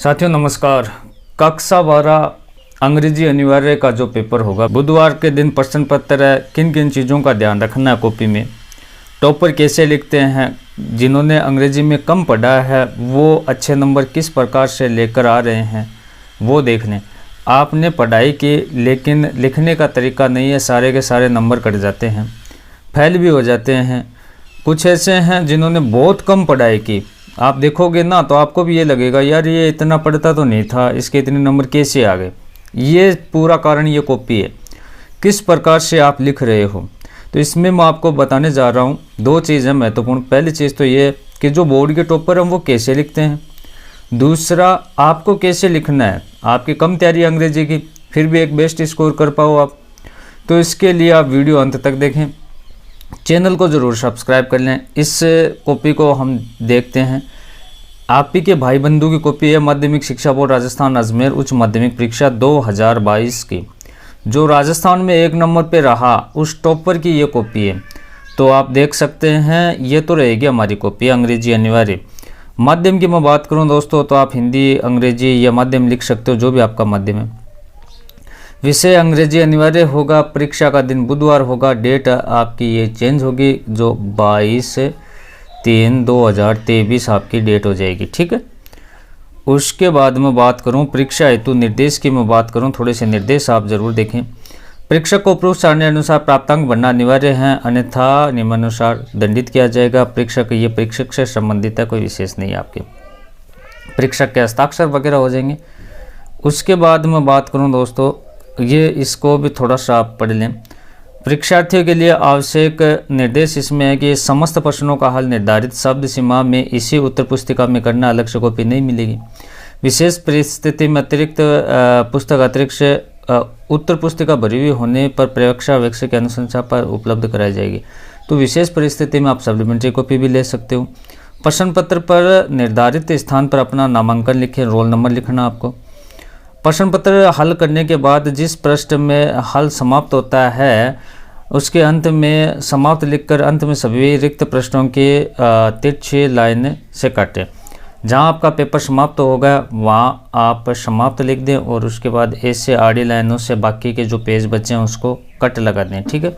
साथियों नमस्कार। कक्षा 12 अंग्रेजी अनिवार्य का जो पेपर होगा बुधवार के दिन प्रश्न पत्र है। किन किन चीज़ों का ध्यान रखना है कॉपी में, टॉपर कैसे लिखते हैं, जिन्होंने अंग्रेजी में कम पढ़ा है वो अच्छे नंबर किस प्रकार से लेकर आ रहे हैं वो देख लें। आपने पढ़ाई की लेकिन लिखने का तरीका नहीं है, सारे के सारे नंबर कट जाते हैं, फेल भी हो जाते हैं। कुछ ऐसे हैं जिन्होंने बहुत कम पढ़ाई की, आप देखोगे ना तो आपको भी ये लगेगा यार ये इतना पढ़ता तो नहीं था, इसके इतने नंबर कैसे आ गए। ये पूरा कारण ये कॉपी है, किस प्रकार से आप लिख रहे हो। तो इसमें मैं आपको बताने जा रहा हूँ दो चीज़ें महत्वपूर्ण। पहली चीज़ तो ये कि जो बोर्ड के टॉपर हैं वो कैसे लिखते हैं, दूसरा आपको कैसे लिखना है। आपकी कम तैयारी अंग्रेजी की फिर भी एक बेस्ट स्कोर कर पाओ आप, तो इसके लिए आप वीडियो अंत तक देखें, चैनल को ज़रूर सब्सक्राइब कर लें। इस कॉपी को हम देखते हैं। आप ही के भाई बंधु की कॉपी है, माध्यमिक शिक्षा बोर्ड राजस्थान अजमेर उच्च माध्यमिक परीक्षा 2022 की, जो राजस्थान में 1 नंबर पे रहा उस टॉपर की ये कॉपी है। तो आप देख सकते हैं ये तो रहेगी हमारी कॉपी अंग्रेजी अनिवार्य। माध्यम की मैं बात करूं दोस्तों तो आप हिंदी अंग्रेजी या माध्यम लिख सकते हो, जो भी आपका माध्यम है। विषय अंग्रेजी अनिवार्य होगा, परीक्षा का दिन बुधवार होगा, डेट आपकी ये चेंज होगी, जो 22/3/2023 आपकी डेट हो जाएगी, ठीक है। उसके बाद मैं बात करूं परीक्षा हेतु निर्देश की मैं बात करूं, थोड़े से निर्देश आप जरूर देखें। परीक्षा को उपरोक्त सारणी अनुसार प्राप्तांक भरना अनिवार्य है, अन्यथा निम्नानुसार दंडित किया जाएगा। परीक्षा के ये परीक्षक से संबंधित है, कोई विशेष नहीं आपके। परीक्षक के हस्ताक्षर वगैरह हो जाएंगे। उसके बाद मैं बात करूं दोस्तों, ये इसको भी थोड़ा सा आप पढ़ लें। परीक्षार्थियों के लिए आवश्यक निर्देश इसमें है कि समस्त प्रश्नों का हल निर्धारित शब्द सीमा में इसी उत्तर पुस्तिका में करना, अलग से कॉपी नहीं मिलेगी। विशेष परिस्थिति में अतिरिक्त पुस्तक अतिरिक्त से उत्तर पुस्तिका भरी हुई होने पर परीक्षा व्यक्ति की अनुशंसा पर उपलब्ध कराई जाएगी। तो विशेष परिस्थिति में आप सप्लीमेंट्री कॉपी भी ले सकते हो। प्रश्न पत्र पर निर्धारित स्थान पर अपना नामांकन लिखें, रोल नंबर लिखना आपको। प्रश्न पत्र हल करने के बाद जिस पृष्ठ में हल समाप्त होता है उसके अंत में समाप्त लिखकर अंत में सभी रिक्त प्रश्नों के तिरछे लाइन से काटें। जहां आपका पेपर समाप्त होगा वहां आप समाप्त लिख दें और उसके बाद ऐसे आड़ी लाइनों से बाकी के जो पेज बचे हैं उसको कट लगा दें, ठीक है।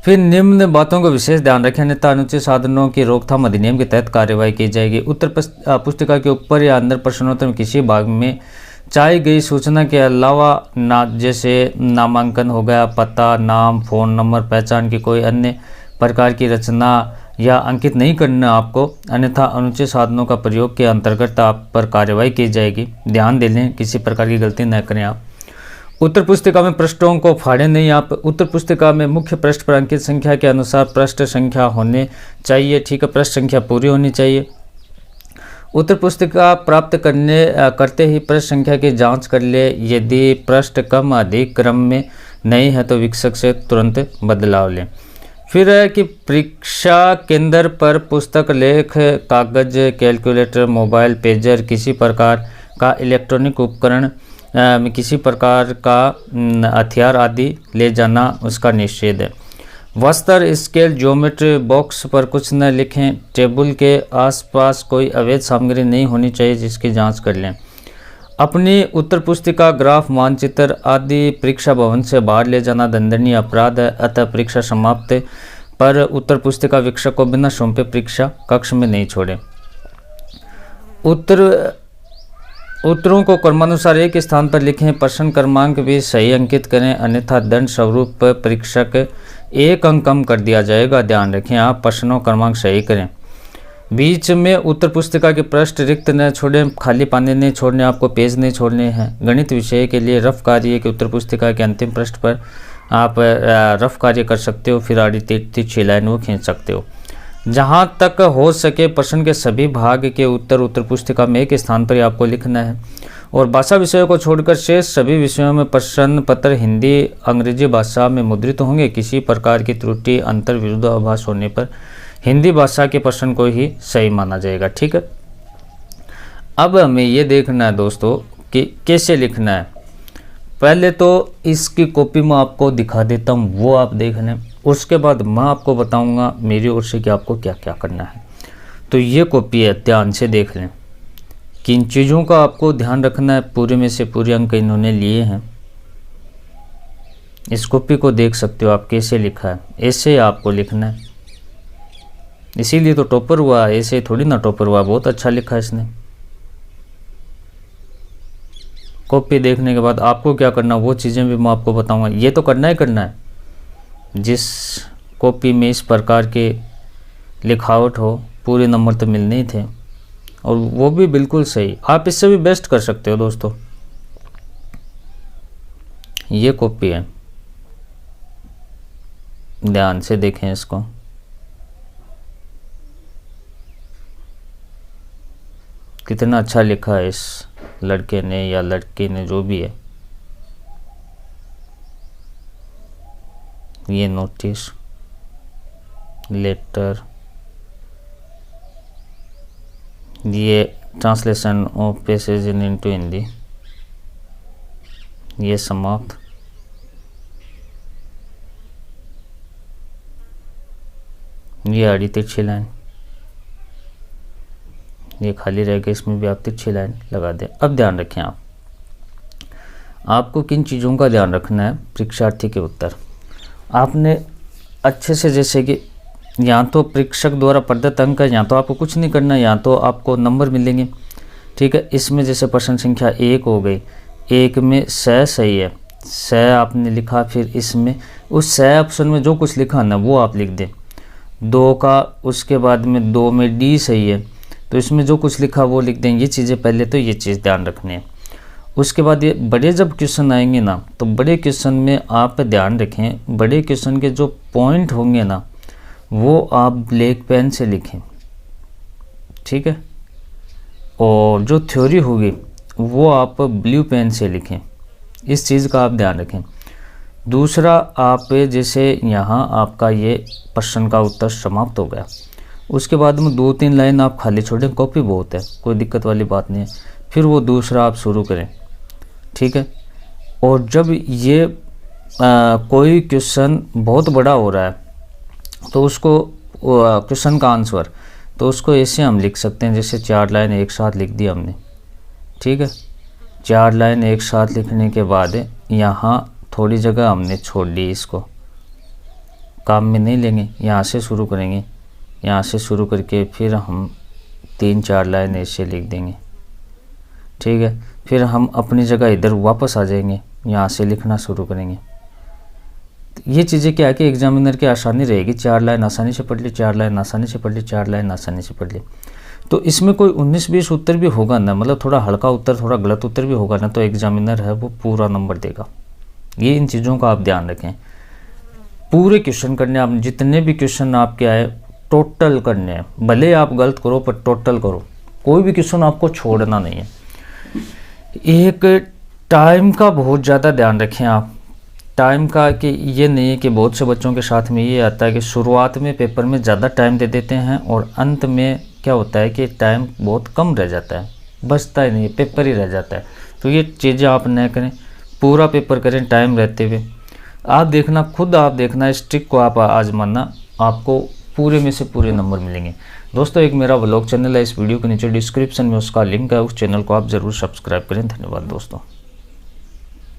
फिर निम्न बातों को विशेष ध्यान रखें, अन्यथा अनुचित साधनों की रोकथाम अधिनियम के तहत कार्यवाही की जाएगी। उत्तर पुस्तिका के ऊपर या अंदर प्रश्नोत्तर में किसी भाग में चाही गई सूचना के अलावा जैसे नामांकन हो गया, पता, नाम, फ़ोन नंबर, पहचान की कोई अन्य प्रकार की रचना या अंकित नहीं करना आपको, अन्यथा अनुचित साधनों का प्रयोग के अंतर्गत आप पर कार्यवाही की जाएगी। ध्यान दे लें, किसी प्रकार की गलती न करें आप। उत्तर पुस्तिका में पृष्ठों को फाड़ें नहीं आप। उत्तर पुस्तिका में मुख्य पृष्ठ पर अंकित संख्या के अनुसार पृष्ठ संख्या होने चाहिए, ठीक है, पृष्ठ संख्या पूरी होनी चाहिए। उत्तर पुस्तिका प्राप्त करते ही पृष्ठ संख्या की जांच कर ले, यदि पृष्ठ कम अधिक क्रम में नहीं है तो वीक्षक से तुरंत बदलाव लें। फिर है कि परीक्षा केंद्र पर पुस्तक, लेख, कागज, कैलकुलेटर, मोबाइल, पेजर, किसी प्रकार का इलेक्ट्रॉनिक उपकरण में किसी प्रकार का हथियार आदि ले जाना उसका निषेध है। वस्त्र, स्केल, ज्योमेट्री बॉक्स पर कुछ न लिखें। टेबल के आसपास कोई अवैध सामग्री नहीं होनी चाहिए जिसकी जांच कर लें। अपनी उत्तर पुस्तिका, ग्राफ, मानचित्र आदि परीक्षा भवन से बाहर ले जाना दंडनीय अपराध है, अतः परीक्षा समाप्त पर उत्तर पुस्तिका वीक्षक को बिना सौंपे परीक्षा कक्ष में नहीं छोड़ें। उत्तरों को क्रमानुसार एक स्थान पर लिखें। प्रश्न क्रमांक भी सही अंकित करें, अन्यथा दंड स्वरूप परीक्षक 1 अंक कम कर दिया जाएगा। ध्यान रखें आप प्रश्नों क्रमांक सही करें। बीच में उत्तर पुस्तिका के पृष्ठ रिक्त न छोड़ें, खाली पाने नहीं छोड़ने, आपको पेज नहीं छोड़ने हैं। गणित विषय के लिए रफ कार्य के उत्तर पुस्तिका के अंतिम पृष्ठ पर आप रफ कार्य कर सकते हो, फिर आड़ी तिरछी लाइन वो खींच सकते हो। जहां तक हो सके प्रश्न के सभी भाग के उत्तर पुस्तिका में एक स्थान पर ही आपको लिखना है और भाषा विषयों को छोड़कर शेष सभी विषयों में प्रश्न पत्र हिंदी अंग्रेजी भाषा में मुद्रित होंगे। किसी प्रकार की त्रुटि, अंतर, विरोधाभास होने पर हिंदी भाषा के प्रश्न को ही सही माना जाएगा, ठीक है। अब हमें ये देखना है दोस्तों कि कैसे लिखना है। पहले तो इसकी कॉपी मैं आपको दिखा देता हूँ, वो आप देख लें। उसके बाद मैं आपको बताऊंगा मेरी ओर से कि आपको क्या क्या करना है। तो ये कॉपी है, ध्यान से देख लें किन चीज़ों का आपको ध्यान रखना है, पूरे में से पूरे अंक इन्होंने लिए हैं। इस कॉपी को देख सकते हो आप कैसे लिखा है, ऐसे आपको लिखना है, इसीलिए तो टॉपर हुआ, ऐसे थोड़ी ना टॉपर हुआ, बहुत अच्छा लिखा है इसने। कॉपी देखने के बाद आपको क्या करना, वो चीज़ें भी मैं आपको बताऊंगा। ये तो करना ही करना है, जिस कॉपी में इस प्रकार के लिखावट हो, पूरे नंबर तो मिलने ही थे, और वो भी बिल्कुल सही। आप इससे भी बेस्ट कर सकते हो दोस्तों। ये कॉपी है, ध्यान से देखें इसको। कितना अच्छा लिखा है इस लड़के ने या लड़की ने, जो भी है। ये नोटिस, लेटर, ये translation of passage in into Hindi, ये समाप्त, ये आड़ी तिरछी लाइन, ये खाली रह गया, इसमें भी आप तिरछी लाइन लगा दें। अब ध्यान रखें आपको किन चीज़ों का ध्यान रखना है। परीक्षार्थी के उत्तर आपने अच्छे से, जैसे कि यहाँ तो परीक्षक द्वारा प्रदत्त अंक है, यहाँ तो आपको कुछ नहीं करना, यहाँ तो आपको नंबर मिलेंगे, ठीक है। इसमें जैसे प्रश्न संख्या 1 हो गई, 1 में स सही है, स आपने लिखा, फिर इसमें उस स ऑप्शन में जो कुछ लिखा ना वो आप लिख दें। 2 का, उसके बाद में 2 में डी सही है, तो इसमें जो कुछ लिखा वो लिख दें। ये चीज़ें पहले तो ये चीज़ ध्यान रखनी है। उसके बाद ये बड़े जब क्वेश्चन आएंगे ना, तो बड़े क्वेश्चन में आप ध्यान रखें, बड़े क्वेश्चन के जो पॉइंट होंगे ना वो आप ब्लैक पेन से लिखें, ठीक है। और जो थ्योरी होगी वो आप ब्लू पेन से लिखें, इस चीज़ का आप ध्यान रखें। दूसरा, आप जैसे यहाँ आपका ये प्रश्न का उत्तर समाप्त हो गया, उसके बाद में 2-3 लाइन आप खाली छोड़ें, कॉपी बहुत है, कोई दिक्कत वाली बात नहीं है। फिर वो दूसरा आप शुरू करें, ठीक है। और जब ये कोई क्वेश्चन बहुत बड़ा हो रहा है तो उसको क्वेश्चन का आंसर, तो उसको ऐसे हम लिख सकते हैं, जैसे 4 लाइन एक साथ लिख दी हमने, ठीक है। 4 लाइन एक साथ लिखने के बाद यहाँ थोड़ी जगह हमने छोड़ दी, इसको काम में नहीं लेंगे, यहाँ से शुरू करेंगे, यहाँ से शुरू करके फिर हम 3-4 लाइन ऐसे लिख देंगे, ठीक है। फिर हम अपनी जगह इधर वापस आ जाएंगे, यहाँ से लिखना शुरू करेंगे। ये चीज़ें क्या है कि एग्जामिनर की आसानी रहेगी, 4 लाइन आसानी से पढ़ ली, 4 लाइन आसानी से पढ़ ली, 4 लाइन आसानी से पढ़ ली। तो इसमें कोई 19-20 उत्तर भी होगा ना, मतलब थोड़ा हल्का उत्तर, थोड़ा गलत उत्तर भी होगा ना, तो एग्जामिनर है वो पूरा नंबर देगा। ये इन चीज़ों का आप ध्यान रखें। पूरे क्वेश्चन करने, आप जितने भी क्वेश्चन आपके आए टोटल करने हैं, भले आप गलत करो पर टोटल करो, कोई भी क्वेश्चन आपको छोड़ना नहीं है। एक टाइम का बहुत ज़्यादा ध्यान रखें आप, टाइम का, कि ये नहीं है कि बहुत से बच्चों के साथ में ये आता है कि शुरुआत में पेपर में ज़्यादा टाइम दे देते हैं और अंत में क्या होता है कि टाइम बहुत कम रह जाता है, बचता ही नहीं, पेपर ही रह जाता है। तो ये चीज़ें आप न करें, पूरा पेपर करें टाइम रहते हुए। आप देखना, खुद आप देखना, इस ट्रिक को आप आजमाना, आपको पूरे में से पूरे नंबर मिलेंगे। दोस्तों, एक मेरा व्लॉग चैनल है, इस वीडियो के नीचे डिस्क्रिप्शन में उसका लिंक है, उस चैनल को आप ज़रूर सब्सक्राइब करें। धन्यवाद दोस्तों।